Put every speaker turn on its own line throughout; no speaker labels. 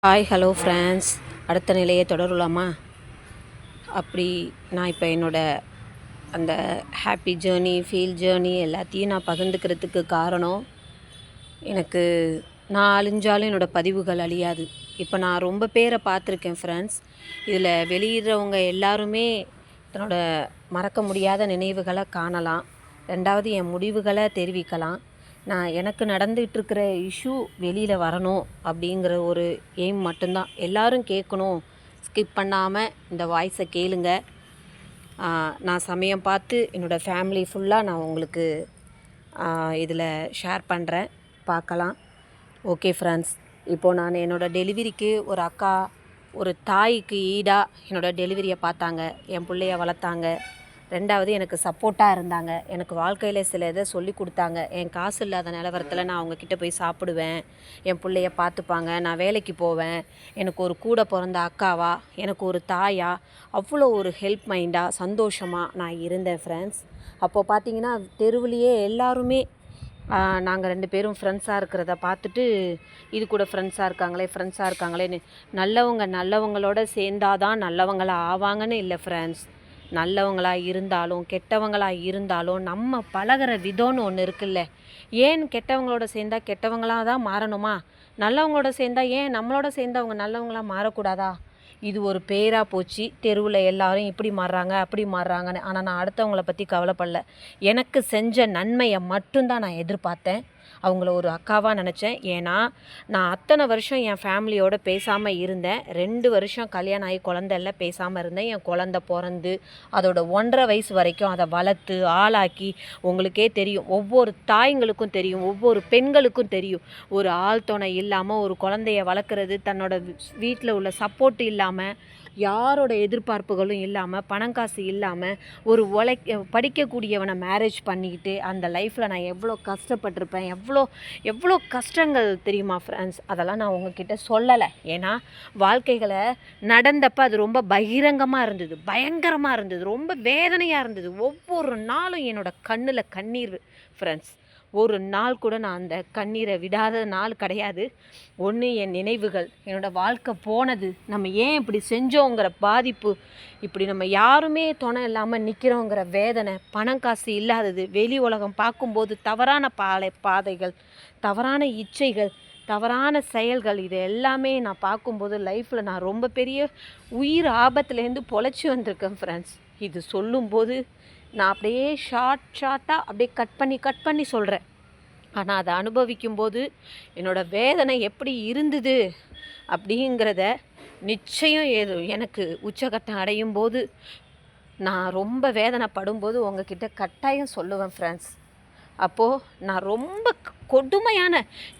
Hi hello friends, அடுத்த நிலையை தொடரலாமா? அப்படி நான் இப்போ அந்த ஹாப்பி ஜேர்னி, ஃபீல் ஜேர்னி எல்லாத்தையும் நான் பகிர்ந்துக்கிறதுக்கு காரணம், எனக்கு நான் அழிஞ்சாலும் என்னோடய பதிவுகள் அழியாது. இப்போ நான் ரொம்ப பேரை பார்த்துருக்கேன் ஃப்ரெண்ட்ஸ். இதில் வெளியிடுறவங்க எல்லாருமே தன்னோட மறக்க முடியாத நினைவுகளை காணலாம். ரெண்டாவது என் முடிவுகளை தெரிவிக்கலாம். நான் எனக்கு நடந்துகிட்ருக்கிற இஷ்யூ வெளியில் வரணும் அப்படிங்கிற ஒரு எய்ம் மட்டும்தான். எல்லோரும் கேட்கணும், ஸ்கிப் பண்ணாமல் இந்த வாய்ஸை கேளுங்க. நான் சமயம் பார்த்து என்னோடய ஃபேமிலி ஃபுல்லாக நான் உங்களுக்கு இதில் ஷேர் பண்ணுறேன், பார்க்கலாம். ஓகே ஃப்ரெண்ட்ஸ், இப்போது நான் என்னோடய டெலிவரிக்கு ஒரு அக்கா, ஒரு தாய்க்கு ஈடாக என்னோடய டெலிவரியை பார்த்தாங்க, என் பிள்ளைய வளர்த்தாங்க. ரெண்டாவது எனக்கு சப்போர்ட்டாக இருந்தாங்க. எனக்கு வாழ்க்கையில் சில இதை சொல்லி கொடுத்தாங்க. என் காசு இல்லாத நிலவரத்தில் நான் அவங்கக்கிட்ட போய் சாப்பிடுவேன், என் பிள்ளைய பார்த்துப்பாங்க, நான் வேலைக்கு போவேன். எனக்கு ஒரு கூட பிறந்த அக்காவா, எனக்கு ஒரு தாயா, அவ்வளோ ஒரு ஹெல்ப் மைண்டாக சந்தோஷமாக நான் இருந்தேன் ஃப்ரெண்ட்ஸ். அப்போது பார்த்தீங்கன்னா தெருவுலேயே எல்லாருமே நாங்கள் 2 பேரும் ஃப்ரெண்ட்ஸாக இருக்கிறத பார்த்துட்டு, இது கூட ஃப்ரெண்ட்ஸாக இருக்காங்களேன்னு நல்லவங்களோட சேர்ந்தாதான் நல்லவங்களாக ஆவாங்கன்னு இல்லை ஃப்ரெண்ட்ஸ். நல்லவங்களாக இருந்தாலும் கெட்டவங்களாக இருந்தாலும் நம்ம பழகிற விதம்னு ஒன்று இருக்குல்ல. ஏன் கெட்டவங்களோட சேர்ந்தா கெட்டவங்களாக தான் மாறணுமா? நல்லவங்களோட சேர்ந்தா ஏன் நம்மளோட சேர்ந்து அவங்க நல்லவங்களாக மாறக்கூடாதா? இது ஒரு பேராக போச்சு. தெருவில் எல்லாரும் இப்படி மாறுறாங்க அப்படி மாறுறாங்கன்னு. ஆனால் நான் அடுத்தவங்கள பற்றி கவலைப்படல. எனக்கு செஞ்ச நன்மையை மட்டும்தான் நான் எதிர்பார்த்தேன். அவங்கள ஒரு அக்காவாக நினச்சேன். ஏன்னா நான் அத்தனை வருஷம் என் ஃபேமிலியோடு பேசாமல் இருந்தேன். 2 வருஷம் கல்யாணம் ஆகி குழந்தைல பேசாமல் இருந்தேன். என் குழந்த பிறந்து அதோட 1.5 வயசு வரைக்கும் அதை வளர்த்து ஆளாக்கி, உங்களுக்கே தெரியும், ஒவ்வொரு தாய்ங்களுக்கும் தெரியும், ஒவ்வொரு பெண்களுக்கும் தெரியும், ஒரு ஆள் துணை இல்லாமல் ஒரு குழந்தைய வளர்க்குறது, தன்னோட வீட்டில் உள்ள சப்போர்ட் இல்லாமல், யாரோட எதிர்பார்ப்புகளும் இல்லாமல், பணம் காசு இல்லாமல் ஒரு படிக்கக்கூடியவனை மேரேஜ் பண்ணிக்கிட்டு அந்த லைஃப்பில் நான் எவ்வளோ கஷ்டப்பட்டிருப்பேன், எவ்வளோ கஷ்டங்கள் தெரியுமா ஃப்ரெண்ட்ஸ்? அதெல்லாம் நான் உங்ககிட்ட சொல்லலை. ஏன்னா வாழ்க்கைகளை நடந்தப்போ அது ரொம்ப பகிரங்கமாக இருந்தது, பயங்கரமாக இருந்தது, ரொம்ப வேதனையாக இருந்தது. ஒவ்வொரு நாளும் என்னோடய கண்ணில் கண்ணீர் ஃப்ரெண்ட்ஸ். ஒரு நாள் கூட நான் அந்த கண்ணீரை விடாத நாள் கிடையாது. ஒன்று என் நினைவுகள், என்னோடய வாழ்க்கை போனது, நம்ம ஏன் இப்படி செஞ்சோங்கிற பாதிப்பு, இப்படி நம்ம யாருமே துணை இல்லாமல் நிற்கிறோங்கிற வேதனை, பணம் காசு இல்லாதது, வெளி உலகம் பார்க்கும்போது தவறான பாதைகள், தவறான இச்சைகள், தவறான செயல்கள், இது எல்லாமே நான் பார்க்கும்போது லைஃப்பில் நான் ரொம்ப பெரிய உயிர் ஆபத்துலேருந்து பொழைச்சி வந்திருக்கேன் ஃப்ரெண்ட்ஸ். இது சொல்லும்போது நான் அப்படியே ஷார்ட்டாக அப்படியே கட் பண்ணி சொல்கிறேன். ஆனால் அதை அனுபவிக்கும்போது என்னோடய வேதனை எப்படி இருந்தது அப்படிங்கிறத நிச்சயம் எனக்கு உச்சகட்டம் அடையும் போது, நான் ரொம்ப வேதனைப்படும்போது உங்ககிட்ட கட்டாயம் சொல்லுவேன் ஃப்ரெண்ட்ஸ். அப்போது நான் ரொம்ப கொடுமையான,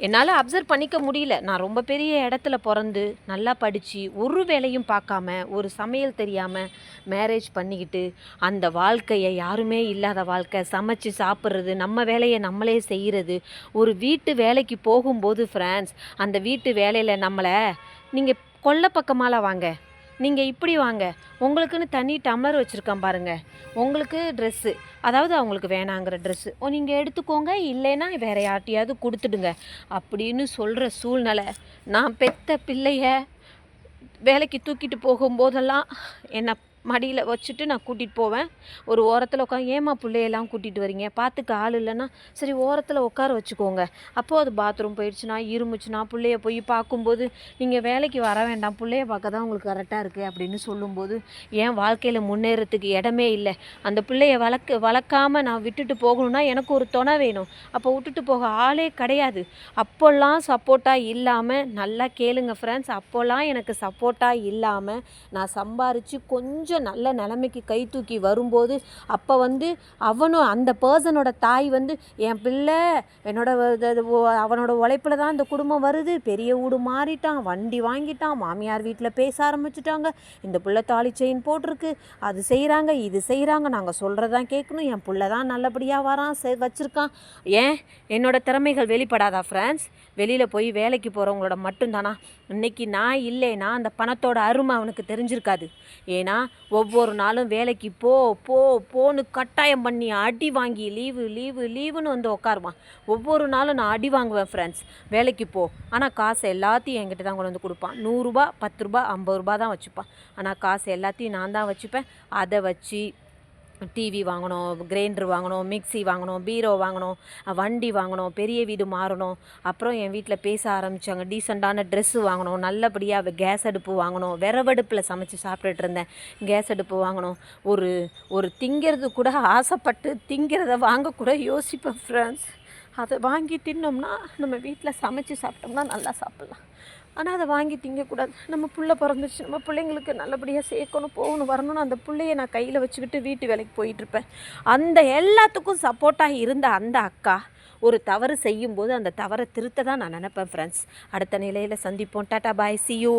என்னால் அப்சர்வ் பண்ணிக்க முடியல. நான் ரொம்ப பெரிய இடத்துல பிறந்து நல்லா படித்து ஒரு வேலையும் பார்க்காம, ஒரு சமையல் தெரியாமல் மேரேஜ் பண்ணிக்கிட்டு, அந்த வாழ்க்கையை, யாருமே இல்லாத வாழ்க்கை, சமைச்சு சாப்பிட்றது, நம்ம வேலையை நம்மளே செய்கிறது, ஒரு வீட்டு வேலைக்கு போகும்போது ஃப்ரெண்ட்ஸ், அந்த வீட்டு வேலையில் நம்மளை, நீங்கள் கொல்ல பக்கமால வாங்க, நீங்கள் இப்படி வாங்க, உங்களுக்குன்னு தனி டம்ளர் வச்சுருக்கேன் பாருங்கள், உங்களுக்கு ட்ரெஸ்ஸு, அதாவது அவங்களுக்கு வேணாங்கிற ட்ரெஸ்ஸு நீங்கள் எடுத்துக்கோங்க, இல்லைன்னா வேறு யார்ட்டையாவது கொடுத்துடுங்க அப்படின்னு சொல்கிற சூழ்நிலை. நான் பெத்த பிள்ளைய வேலைக்கு தூக்கிட்டு போகும்போதெல்லாம் என்னை மடியில் வச்சுட்டு நான் கூட்டிகிட்டு போவேன். ஒரு ஓரத்தில் உட்காந்து, ஏம்மா பிள்ளையெல்லாம் கூட்டிகிட்டு வரீங்க, பார்த்துக்க ஆள் இல்லைன்னா சரி ஓரத்தில் உட்கார வச்சுக்கோங்க, அப்போது அது பாத்ரூம் போயிடுச்சுன்னா இருமுச்சுன்னா பிள்ளைய போய் பார்க்கும்போது, நீங்கள் வேலைக்கு வர வேண்டாம், பிள்ளைய பார்க்க தான் உங்களுக்கு கரெக்டாக இருக்குது அப்படின்னு சொல்லும்போது, என் வாழ்க்கையில் முன்னேறத்துக்கு இடமே இல்லை. அந்த பிள்ளைய வளர்க்காமல் நான் விட்டுட்டு போகணுன்னா எனக்கு ஒரு துணை வேணும். அப்போ விட்டுட்டு போக ஆளே கிடையாது. அப்போல்லாம் சப்போர்ட்டாக இல்லாமல், நல்லா கேளுங்க ஃப்ரெண்ட்ஸ், அப்போல்லாம் எனக்கு சப்போர்ட்டாக இல்லாமல் நான் சம்பாரித்து கொஞ்சம் நல்ல நிலைமைக்கு கை தூக்கி வரும்போது, அப்போ அவனும், அந்த பர்சனோட தாய் என் பிள்ளை அவனோட உழைப்பில் தான் இந்த குடும்பம் வருது, பெரிய வீடு மாறிட்டான், வண்டி வாங்கிட்டான், மாமியார் வீட்டில் பேச ஆரம்பிச்சிட்டாங்க, இந்த பிள்ளை தாலி செயின் போட்டிருக்கு, அது செய்கிறாங்க இது செய்கிறாங்க, நாங்கள் சொல்கிறதான் கேட்கணும், என் பிள்ளை தான் நல்லபடியாக வரான் வச்சுருக்கான். ஏன் என்னோடய திறமைகள் வெளிப்படாதா ஃப்ரெண்ட்ஸ்? வெளியில் போய் வேலைக்கு போகிறவங்களோட மட்டும்தானா? இன்றைக்கி நான் இல்லைன்னா அந்த பணத்தோட அருமை அவனுக்கு தெரிஞ்சிருக்காது. ஏன்னா ஒவ்வொரு நாளும் வேலைக்கு போன்னு கட்டாயம் பண்ணி அடி வாங்கி லீவுன்னு வந்து உட்காருவான். ஒவ்வொரு நாளும் நான் அடி வாங்குவேன் ஃப்ரெண்ட்ஸ், வேலைக்கு போ. ஆனால் காசு எல்லாத்தையும் என்கிட்ட தான் கொண்டு வந்து கொடுப்பான். 100 ரூபா 10 ரூபா 50 ரூபா தான் வச்சுப்பான். ஆனால் காசு எல்லாத்தையும் நான் தான் வச்சுப்பேன். அதை வச்சு டிவி வாங்கணும், கிரைண்டர் வாங்கணும், மிக்சி வாங்கணும், பீரோ வாங்கணும், வண்டி வாங்கணும், பெரிய வீடு மாறணும். அப்புறம் என் வீட்டில் பேச ஆரம்பித்தாங்க, டீசெண்டான ட்ரெஸ்ஸு வாங்கணும், நல்லபடியாக கேஸ் அடுப்பு வாங்கணும். விறவடுப்பில் சமைச்சு சாப்பிட்டுட்டு இருந்தேன், கேஸ் அடுப்பு வாங்கணும். ஒரு திங்கிறது கூட ஆசைப்பட்டு திங்கிறத வாங்கக்கூட யோசிப்பேன் ஃப்ரெண்ட்ஸ். அதை வாங்கி தின்னோம்னா நம்ம வீட்டில் சமைச்சு சாப்பிட்டோம்னா நல்லா சாப்பிட்லாம். ஆனால் அதை வாங்கி திங்கக்கூடாது. நம்ம புள்ள பிறந்துச்சு, நம்ம பிள்ளைங்களுக்கு நல்லபடியாக சேர்க்கணும், போகணும், வரணும்னு அந்த பிள்ளைய நான் கையில் வச்சுக்கிட்டு வீட்டு வேலைக்கு போயிட்டுருப்பேன். அந்த எல்லாத்துக்கும் சப்போர்ட்டாக இருந்த அந்த அக்கா ஒரு தவறு செய்யும்போது அந்த தவறை திருத்த தான் நான் நினைப்பேன் ஃப்ரெண்ட்ஸ். அடுத்த நிலையில் சந்திப்போம். Tata bye, see you.